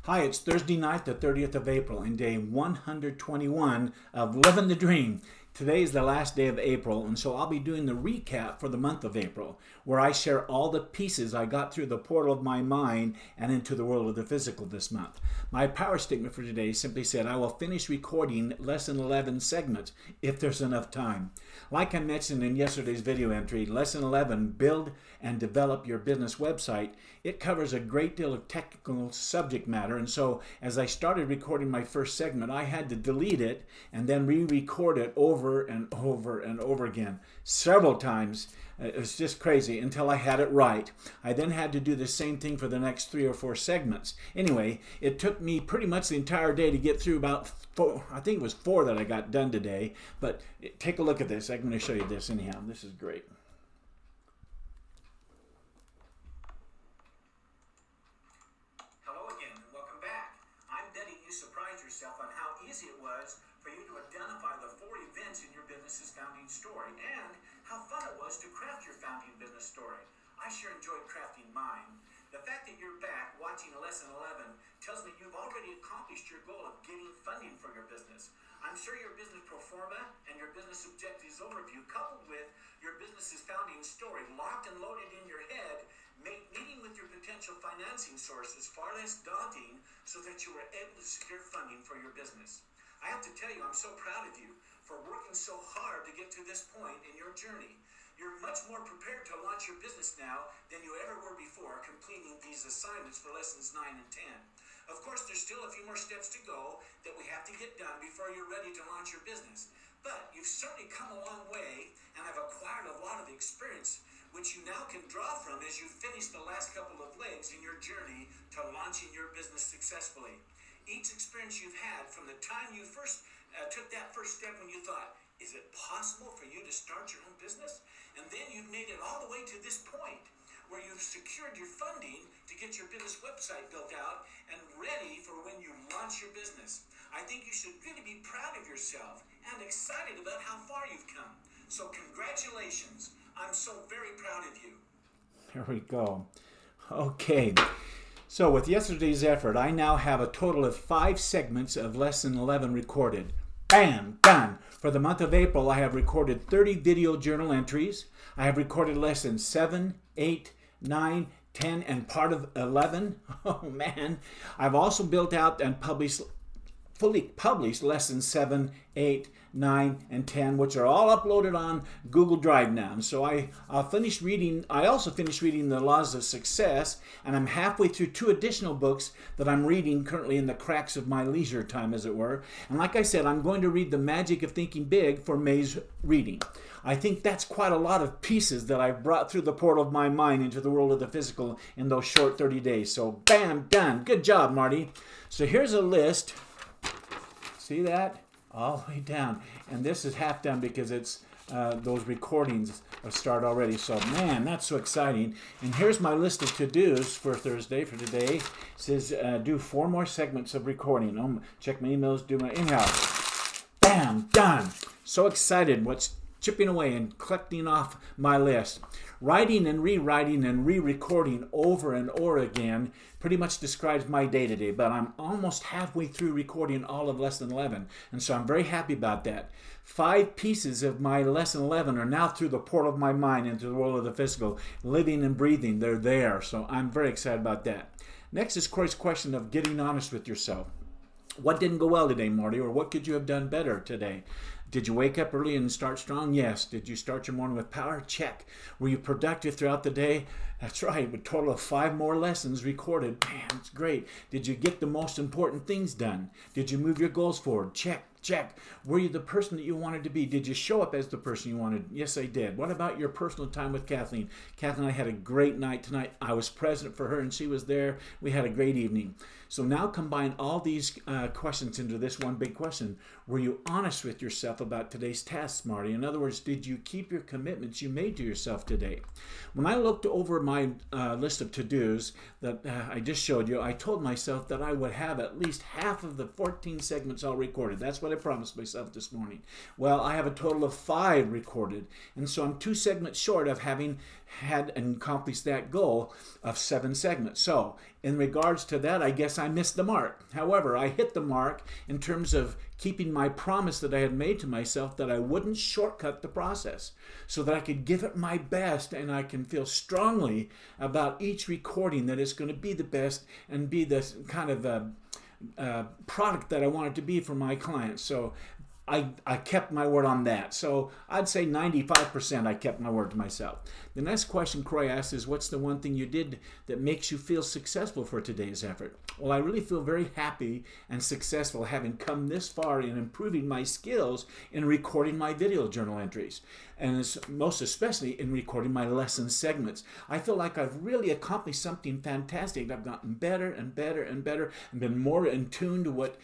Hi, it's Thursday night, the 30th of April, and day 121 of Living the Dream. Today is the last day of April, and so I'll be doing the recap for the month of April, where I share all the pieces I got through the portal of my mind and into the world of the physical this month. My power statement for today simply said, I will finish recording Lesson 11 segments if there's enough time. Like I mentioned in yesterday's video entry, Lesson 11, Build and Develop Your Business Website, it covers a great deal of technical subject matter, and so as I started recording my first segment, I had to delete it and then re-record it over and over and over again several times. It was just crazy until I had it right. I then had to do the same thing for the next 3 or 4 segments. Anyway, it took me pretty much the entire day to get through about 4, I think it was 4 that I got done today. But take a look at this. I'm going to show you this anyhow. This is great. Hello again and welcome back. I'm betting you surprised yourself on how easy it was for you to identify the 4 events in your business's founding story and how fun it was to craft your founding business story. I sure enjoyed crafting mine. The fact that you're back watching Lesson 11 tells me you've already accomplished your goal of getting funding for your business. I'm sure your business pro forma and your business objectives overview, coupled with your business's founding story locked and loaded in your head, make meeting with your potential financing sources far less daunting so that you were able to secure funding for your business. I have to tell you, I'm so proud of you for working so hard to get to this point in your journey. You're much more prepared to launch your business now than you ever were before completing these assignments for lessons 9 and 10. Of course, there's still a few more steps to go that we have to get done before you're ready to launch your business. But you've certainly come a long way and have acquired a lot of experience, which you now can draw from as you finish the last couple of legs in your journey to launching your business successfully. Each experience you've had from the time you first took that first step when you thought, is it possible for you to start your own business? And then you've made it all the way to this point where you've secured your funding to get your business website built out and ready for when you launch your business. I think you should really be proud of yourself and excited about how far you've come. So congratulations. I'm so very proud of you. There we go. Okay. So with yesterday's effort, I now have a total of 5 segments of Lesson 11 recorded. Bam! Done! For the month of April, I have recorded 30 video journal entries. I have recorded lessons 7, 8, 9, 10, and part of 11. Oh man! I've also built out and fully published lessons 7, 8, 9, and 10, which are all uploaded on Google Drive now. And so I also finished reading The Laws of Success, and I'm halfway through 2 additional books that I'm reading currently in the cracks of my leisure time, as it were. And like I said, I'm going to read The Magic of Thinking Big for May's reading. I think that's quite a lot of pieces that I've brought through the portal of my mind into the world of the physical in those short 30 days. So bam, done. Good job, Marty. So here's a list. See that? All the way down. And this is half done because it's those recordings have started already. So, man, that's so exciting. And here's my list of to-dos for Thursday, for today. It says do 4 more segments of recording. Check my emails, do my... Anyhow, bam, done. So excited what's chipping away and collecting off my list. Writing and rewriting and re-recording over and over again pretty much describes my day-to-day, but I'm almost halfway through recording all of Lesson 11, and so I'm very happy about that. 5 pieces of my Lesson 11 are now through the portal of my mind into the world of the physical, living and breathing. They're there, so I'm very excited about that. Next is Corey's question of getting honest with yourself. What didn't go well today, Marty, or what could you have done better today? Did you wake up early and start strong? Yes. Did you start your morning with power? Check. Were you productive throughout the day? That's right. A total of 5 more lessons recorded. Man, it's great. Did you get the most important things done? Did you move your goals forward? Check. Check. Were you the person that you wanted to be? Did you show up as the person you wanted? Yes, I did. What about your personal time with Kathleen? Kathleen and I had a great night tonight. I was present for her and she was there. We had a great evening. So now combine all these questions into this one big question. Were you honest with yourself about today's tasks, Marty? In other words, did you keep your commitments you made to yourself today? When I looked over my list of to-dos that I just showed you, I told myself that I would have at least half of the 14 segments all recorded. That's what I promised myself this morning. Well, I have a total of 5 recorded, and so I'm 2 segments short of having had accomplished that goal of 7 segments. So in regards to that, I guess I missed the mark. However, I hit the mark in terms of keeping my promise that I had made to myself that I wouldn't shortcut the process, so that I could give it my best, and I can feel strongly about each recording that it's going to be the best and be the kind of product that I want it to be for my clients. So I kept my word on that. So I'd say 95% I kept my word to myself. The next question Croy asked is, what's the one thing you did that makes you feel successful for today's effort? Well, I really feel very happy and successful having come this far in improving my skills in recording my video journal entries, and most especially in recording my lesson segments. I feel like I've really accomplished something fantastic. I've gotten better and better and better and been more in tune to what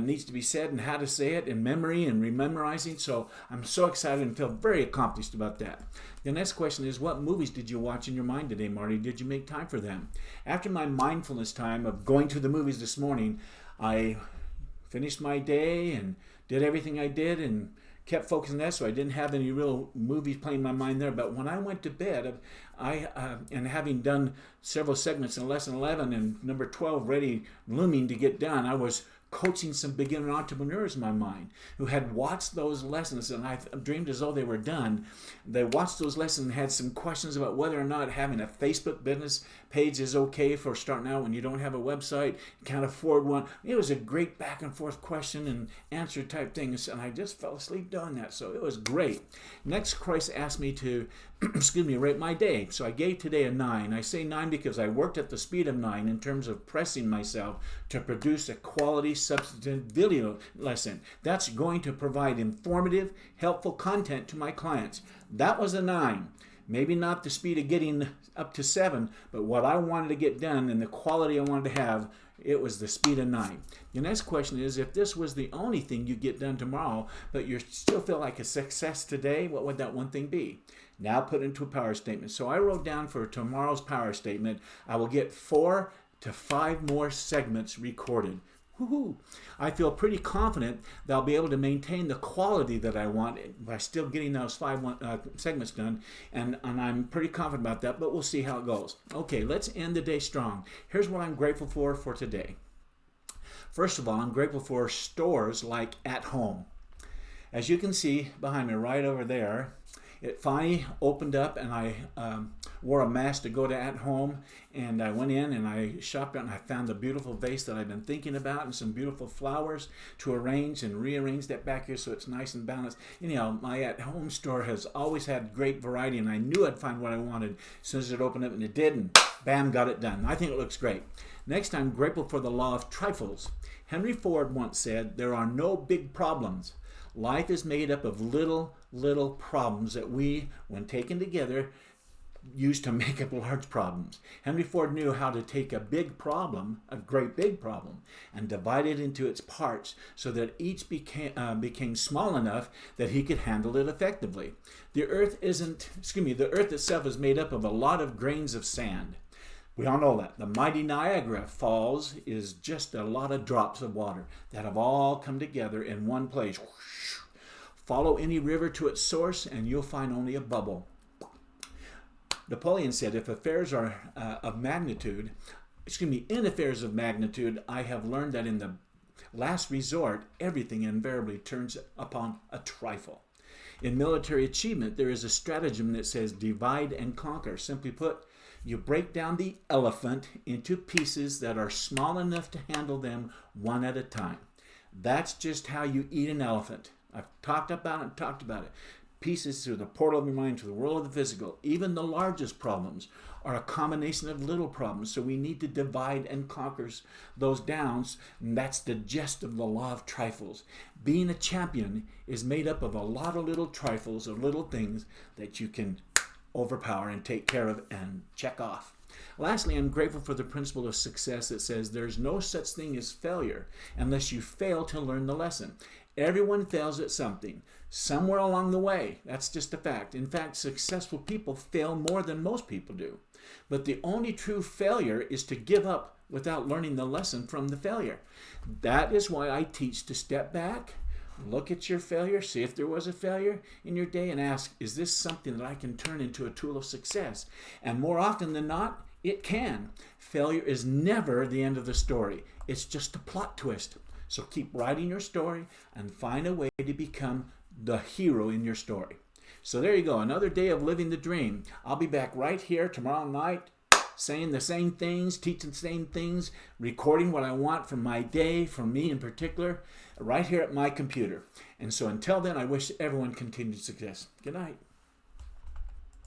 needs to be said and how to say it in memory and rememorizing. So I'm so excited and feel very accomplished about that. The next question is, what movies did you watch in your mind today, Marty? Did you make time for them? After my mindfulness time of going to the movies this morning, I finished my day and did everything I did and kept focusing on that, so I didn't have any real movies playing in my mind there. But when I went to bed, and having done several segments in lesson 11 and number 12 ready, looming to get done, I was coaching some beginner entrepreneurs in my mind who had watched those lessons, and I dreamed as though they were done. They watched those lessons and had some questions about whether or not having a Facebook business page is okay for starting out when you don't have a website, can't afford one. It was a great back and forth question and answer type things, and I just fell asleep doing that, so it was great. Next, Christ asked me to rate my day. So I gave today a 9. I say 9 because I worked at the speed of 9 in terms of pressing myself to produce a quality, substantive video lesson that's going to provide informative, helpful content to my clients. That was a 9. Maybe not the speed of getting up to 7, but what I wanted to get done and the quality I wanted to have, it was the speed of 9. The next question is, if this was the only thing you get done tomorrow, but you still feel like a success today, what would that one thing be? Now put into a power statement. So I wrote down for tomorrow's power statement, I will get 4 to 5 more segments recorded. Woohoo! I feel pretty confident that I'll be able to maintain the quality that I want by still getting those 5 segments done, and I'm pretty confident about that, but we'll see how it goes. Okay, let's end the day strong. Here's what I'm grateful for today. First of all, I'm grateful for stores like At Home. As you can see behind me right over there, it finally opened up, and I wore a mask to go to At Home, and I went in and I shopped out and I found the beautiful vase that I've been thinking about and some beautiful flowers to arrange and rearrange that back here so it's nice and balanced. Anyhow, my At Home store has always had great variety, and I knew I'd find what I wanted as soon as it opened up, and it did, and bam, got it done. I think it looks great. Next, I'm grateful for the law of trifles. Henry Ford once said, "There are no big problems. Life is made up of little problems that we, when taken together, use to make up large problems." Henry Ford knew how to take a big problem, a great big problem, and divide it into its parts so that each became small enough that he could handle it effectively. The earth itself is made up of a lot of grains of sand. We all know that. The mighty Niagara Falls is just a lot of drops of water that have all come together in one place. Follow any river to its source and you'll find only a bubble. Napoleon said, in affairs of magnitude, I have learned that in the last resort, everything invariably turns upon a trifle. In military achievement, there is a stratagem that says divide and conquer. Simply put, you break down the elephant into pieces that are small enough to handle them one at a time. That's just how you eat an elephant. I've talked about it. Pieces through the portal of your mind to the world of the physical. Even the largest problems are a combination of little problems. So we need to divide and conquer those downs. And that's the gist of the law of trifles. Being a champion is made up of a lot of little trifles, of little things that you can overpower and take care of and check off. Lastly, I'm grateful for the principle of success that says there's no such thing as failure unless you fail to learn the lesson. Everyone fails at something, somewhere along the way. That's just a fact. In fact, successful people fail more than most people do. But the only true failure is to give up without learning the lesson from the failure. That is why I teach to step back, Look at your failure, see if there was a failure in your day, and ask, is this something that I can turn into a tool of success? And more often than not, it can. Failure is never the end of the story. It's just a plot twist. So keep writing your story and find a way to become the hero in your story. So there you go, another day of living the dream. I'll be back right here tomorrow night, saying the same things, teaching the same things, recording what I want from my day, from me in particular, right here at my computer. And so until then, I wish everyone continued success. Good night.